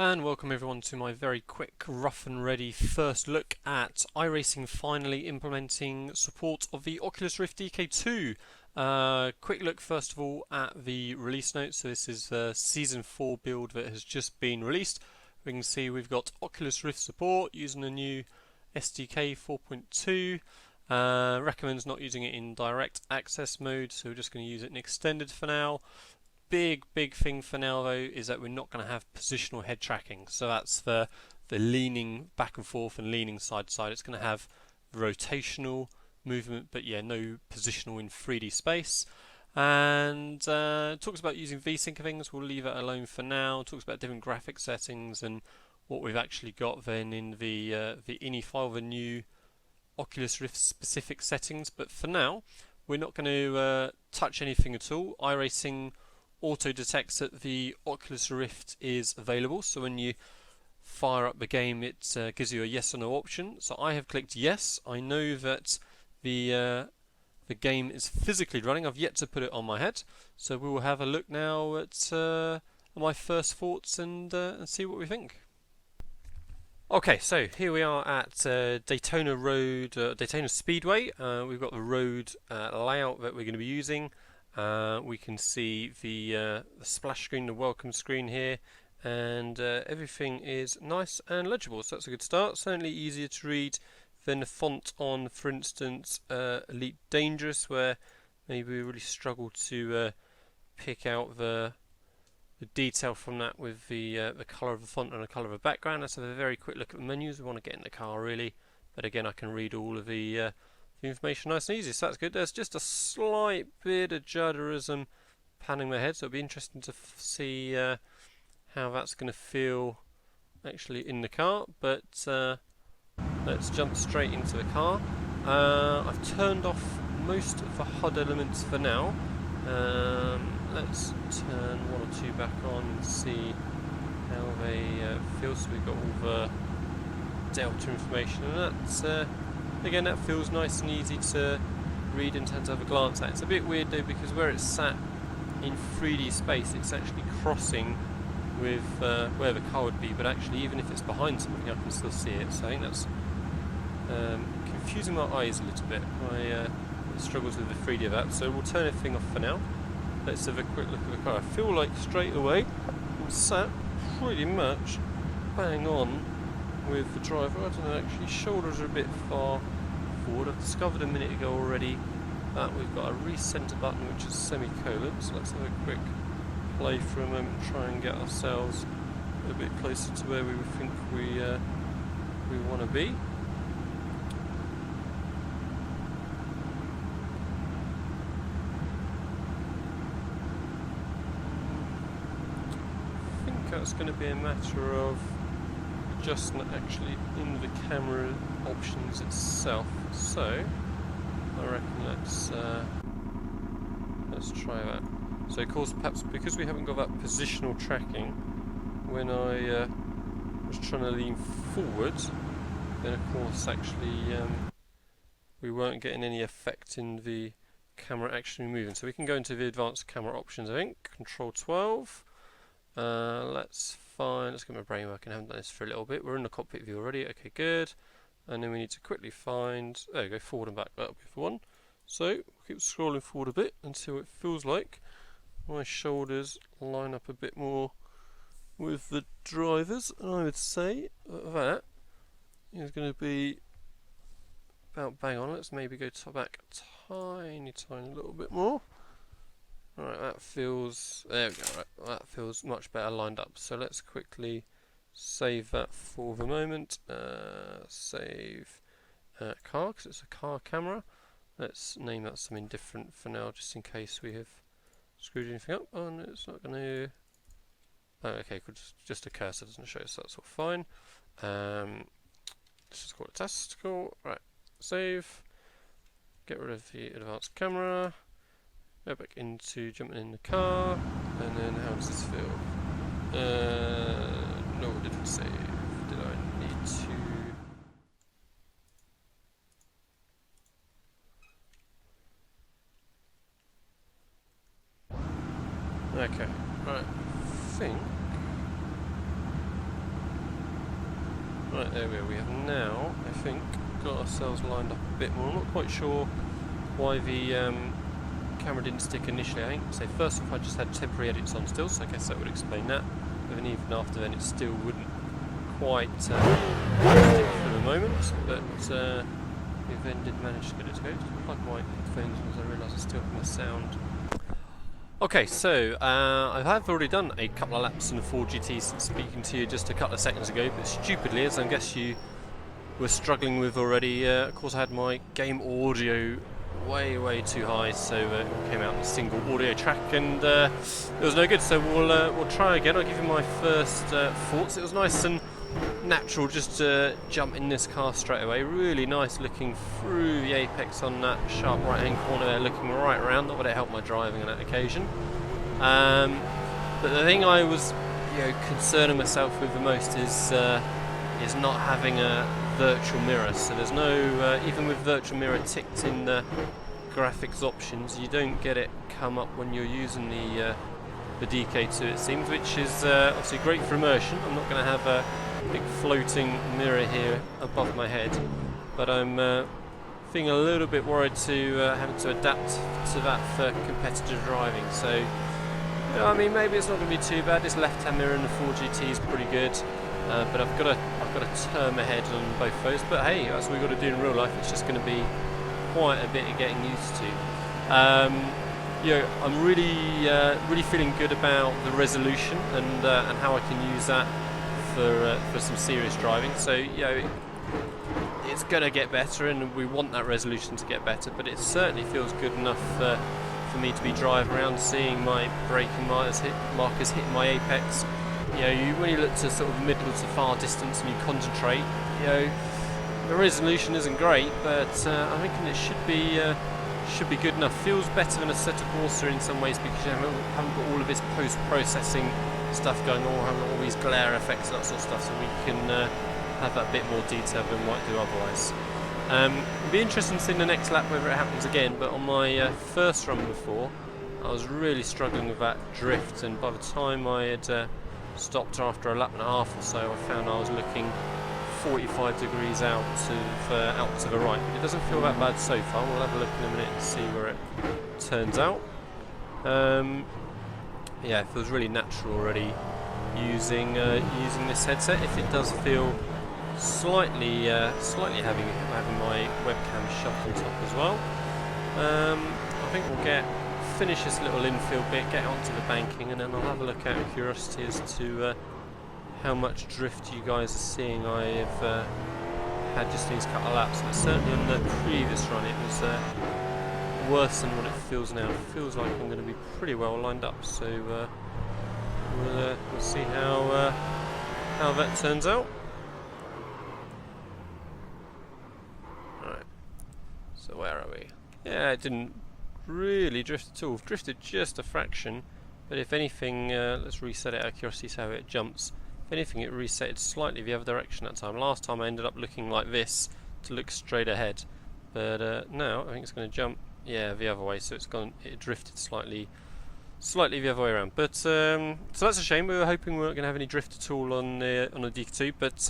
And welcome everyone to my very quick, rough and ready first look at iRacing finally implementing support of the Oculus Rift DK2. Quick look first of all at the release notes. So this is the Season 4 build that has just been released. We can see we've got Oculus Rift support using the new SDK 4.2. Recommends not using it in direct access mode, so we're just going to use it in extended for now. Big thing for now though is that we're not going to have positional head tracking, so that's the leaning back and forth and leaning side to side. It's going to have rotational movement, but yeah, no positional in 3D space. And talks about using VSync things. We'll leave it alone for now. Talks about different graphic settings and what we've actually got then in the ini file, the new Oculus Rift specific settings. But for now, we're not going to touch anything at all. iRacing auto detects that the Oculus Rift is available, so when you fire up the game it gives you a yes or no option. So I have clicked yes. I know that the game is physically running. I've yet to put it on my head, so we will have a look now at my first thoughts and see what we think. Okay, so here we are at Daytona Road, Daytona Speedway. We've got the road layout that we're going to be using. We can see the splash screen, the welcome screen here, and everything is nice and legible, so that's a good start. Certainly easier to read than the font on, for instance, Elite Dangerous, where maybe we really struggle to pick out the detail from that with the colour of the font and the colour of the background. Let's have a very quick look at the menus. We want to get in the car really, but again I can read all of the information nice and easy, so that's good. There's just a slight bit of judderism panning my head, so it'll be interesting to see how that's going to feel actually in the car, but let's jump straight into the car. I've turned off most of the HUD elements for now. Let's turn one or two back on and see how they feel. So we've got all the Delta information, and that's again, that feels nice and easy to read in terms of a glance at. It's a bit weird though, because where it's sat in 3D space, it's actually crossing with where the car would be, but actually even if it's behind something I can still see it, so I think that's confusing my eyes a little bit. I struggles with the 3D of that, so we'll turn everything off for now. Let's have a quick look at the car. I feel like straight away I'm sat pretty much bang on with the driver. I don't know, actually shoulders are a bit far forward. I've discovered a minute ago already that we've got a recenter button which is semicolon, so let's have a quick play for a moment and try and get ourselves a bit closer to where we think we want to be. I think that's going to be a matter of just not actually in the camera options itself, so I reckon let's try that. So of course, perhaps because we haven't got that positional tracking, when I was trying to lean forward, then of course actually we weren't getting any effect in the camera actually moving. So we can go into the advanced camera options, I think, Control 12. Let's get my brain working. I haven't done this for a little bit. We're in the cockpit view already. Okay, good. And then we need to quickly find. There we go. Forward and back. That'll be for one. So we'll keep scrolling forward a bit until it feels like my shoulders line up a bit more with the drivers. And I would say that is going to be about bang on. Let's maybe go back a tiny little bit more. Alright, that feels, there we go, right, that feels much better lined up. So let's quickly save that for the moment. Save car, because it's a car camera. Let's name that something different for now, just in case we have screwed anything up. Oh no, it's not going to, oh, okay, just a cursor doesn't show, so that's all fine. Let's just call it test, cool. Right, save, get rid of the advanced camera. Go back into jumping in the car, and then how does this feel? No, it didn't save. Did I need to? Okay, right, I think Right, there we are. We have now, I think, got ourselves lined up a bit more. I'm not quite sure why the camera didn't stick initially. I think so. First off, I just had temporary edits on still, so I guess that would explain that. But then even after then, it still wouldn't quite stick for the moment. But we then did manage to get it to go. Just plug my headphones as I realise I still have my sound. Okay, so I have already done a couple of laps in the 4GT since speaking to you just a couple of seconds ago, but stupidly, as I guess you were struggling with already, of course I had my game audio way too high, so it came out in a single audio track, and it was no good. So we'll try again. I'll give you my first thoughts. It was nice and natural just to jump in this car straight away. Really nice looking through the apex on that sharp right hand corner there, looking right around. Not that it helped my driving on that occasion, but the thing I was concerning myself with the most is not having a virtual mirror. So there's no even with virtual mirror ticked in the graphics options, you don't get it come up when you're using the DK2, it seems, which is obviously great for immersion. I'm not going to have a big floating mirror here above my head, but I'm feeling a little bit worried to having to adapt to that for competitive driving. So I mean, maybe it's not going to be too bad. This left-hand mirror in the 4GT is pretty good, but I've got to turn my head on both those. But hey, that's what we've got to do in real life. It's just going to be quite a bit of getting used to. I'm really feeling good about the resolution and how I can use that for some serious driving. So it's going to get better, and we want that resolution to get better. But it certainly feels good enough for me to be driving around, seeing my braking markers hitting my apex. When you look to sort of middle to far distance and you concentrate, the resolution isn't great, but I'm thinking it should be good enough. Feels better than a Assetto Corsa in some ways, because you haven't got all of this post-processing stuff going on, haven't got all these glare effects and that sort of stuff, so we can have that bit more detail than we might do otherwise. It'll be interesting to see in the next lap whether it happens again, but on my first run before, I was really struggling with that drift, and by the time I had stopped after a lap and a half or so, I found I was looking 45 degrees out to the right. But it doesn't feel that bad so far. We'll have a look in a minute and see where it turns out. It feels really natural already using this headset. If it does feel slightly having my webcam shoved on top as well. I think we'll finish this little infield bit, get onto the banking, and then I'll have a look out of curiosity as to how much drift you guys are seeing I've had just these couple of laps. But certainly on the previous run it was worse than what it feels now. It feels like I'm going to be pretty well lined up, so we'll see how that turns out. Right, so where are we? Yeah, it didn't really drift at all. Drifted just a fraction, but if anything, let's reset it out of curiosity, see how it jumps. If anything, it resetted slightly the other direction that time. Last time I ended up looking like this to look straight ahead, but now I think it's going to jump, the other way. So it drifted slightly the other way around. But so that's a shame. We were hoping we weren't going to have any drift at all on the DK2. But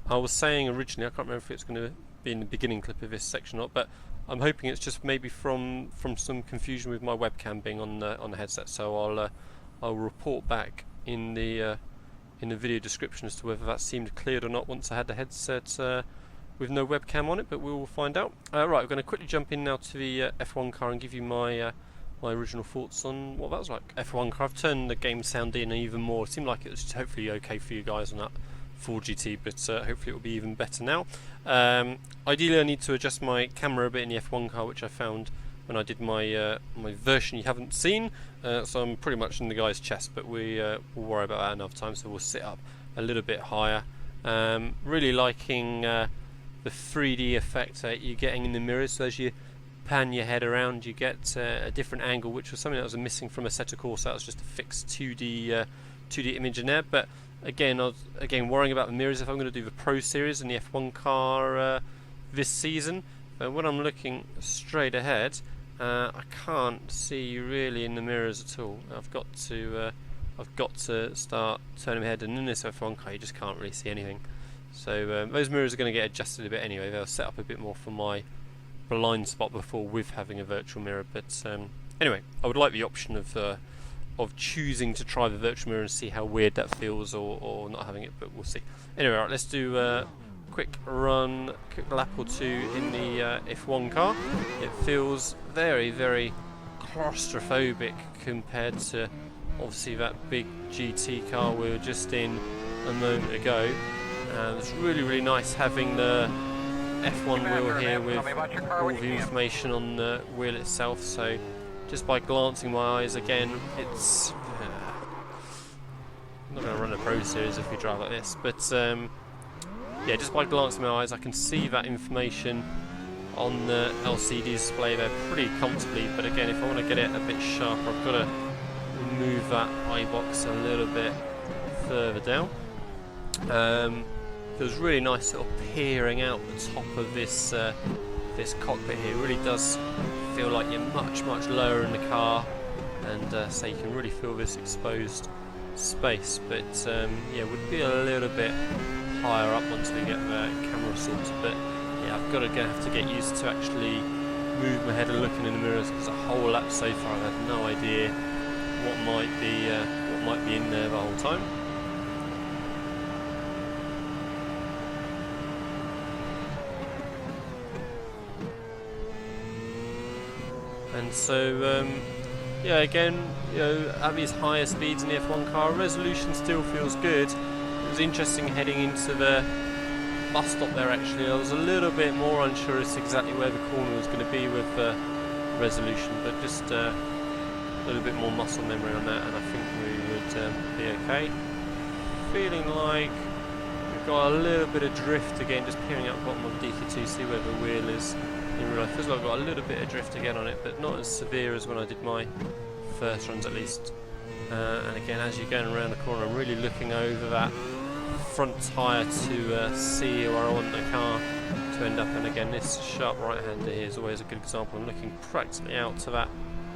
I was saying originally, I can't remember if it's going to be in the beginning clip of this section or not, but I'm hoping it's just maybe from some confusion with my webcam being on the headset. So I'll report back in the video description as to whether that seemed cleared or not once I had the headset with no webcam on it, but we will find out. Right, we're going to quickly jump in now to the F1 car and give you my original thoughts on what that was like. F1 car, I've turned the game sound in even more. It seemed like it was hopefully okay for you guys on that 4GT, but hopefully it will be even better now. Ideally I need to adjust my camera a bit in the F1 car, which I found when I did my version you haven't seen, so I'm pretty much in the guy's chest, but we'll worry about that another time, so we'll sit up a little bit higher. Really liking the 3D effect you're getting in the mirrors, so as you pan your head around you get a different angle, which was something that was missing from Assetto Corsa. That was just a fixed 2D image in there, but again, I was worrying about the mirrors if I'm going to do the Pro Series in the F1 car this season. But when I'm looking straight ahead, I can't see you really in the mirrors at all. I've got to start turning my head, and in this F1 car you just can't really see anything. So those mirrors are going to get adjusted a bit anyway. They'll set up a bit more for my blind spot before with having a virtual mirror. But anyway, I would like the option of choosing to try the virtual mirror and see how weird that feels, or not having it, but we'll see. Anyway, right, let's do a quick lap or two in the F1 car. It feels very, very claustrophobic compared to obviously that big GT car we were just in a moment ago. It's really, really nice having the F1 wheel here with all the information on the wheel itself. So just by glancing my eyes again, it's I'm not going to run a Pro Series if we drive like this, but yeah, just by glancing my eyes I can see that information on the LCD display there pretty comfortably. But again, if I want to get it a bit sharper, I've got to move that eye box a little bit further down. Feels really nice sort of peering out the top of this this cockpit here. It really does feel like you're much, much lower in the car, and so you can really feel this exposed space. But yeah, would be a little bit higher up once we get the camera sorted. But yeah, I'm gonna have to get used to actually move my head and looking in the mirrors, because a whole lap so far I've had no idea what might be in there the whole time. And so yeah, again, you know, at these higher speeds in the F1 car, resolution still feels good. It was interesting heading into the bus stop there. Actually, I was a little bit more unsure as to exactly where the corner was going to be with the resolution, but just a little bit more muscle memory on that, and I think we would be okay. Feeling like we've got a little bit of drift again, just peering out the bottom of the DK2, see where the wheel is in real life. Feels like I've got a little bit of drift again on it, but not as severe as when I did my first runs at least. And again, as you're going around the corner, I'm really looking over that front tyre to see where I want the car to end up. And again, this sharp right-hander here is always a good example. I'm looking practically out to that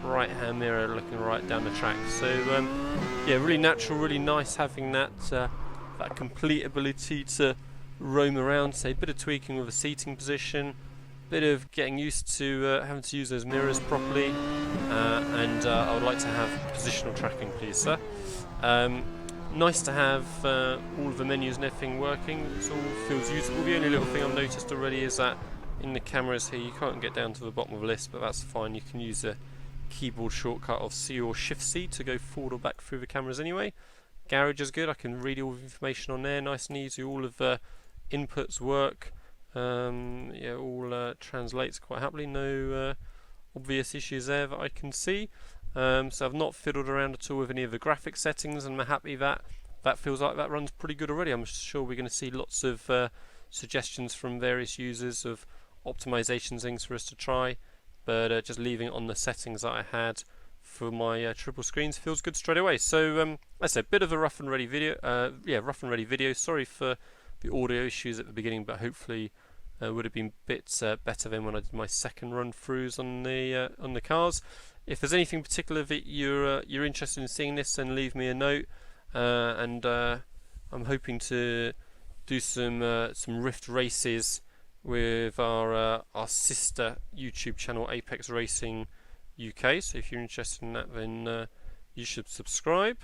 right-hand mirror, looking right down the track. So yeah, really natural, really nice having that that complete ability to roam around. Say, a bit of tweaking with the seating position, bit of getting used to having to use those mirrors properly, and I would like to have positional tracking, please, sir. Nice to have all of the menus and everything working. It all feels usable. The only little thing I've noticed already is that in the cameras here you can't get down to the bottom of the list, but that's fine. You can use a keyboard shortcut of C or Shift C to go forward or back through the cameras anyway. Garage is good. I can read all the information on there, nice and easy. All of the inputs work. Yeah, all translates quite happily. No obvious issues there that I can see. So I've not fiddled around at all with any of the graphic settings, and I'm happy that that feels like that runs pretty good already. I'm sure we're going to see lots of suggestions from various users of optimization things for us to try, but just leaving it on the settings that I had for my triple screens feels good straight away. So I said, a bit of a rough and ready video. Yeah, rough and ready video. Sorry for the audio issues at the beginning, but hopefully would have been bits better than when I did my second run throughs on the cars. If there's anything particular that you're interested in seeing this, then leave me a note, and I'm hoping to do some Rift races with our sister YouTube channel, Apex Racing UK. So if you're interested in that, then you should subscribe.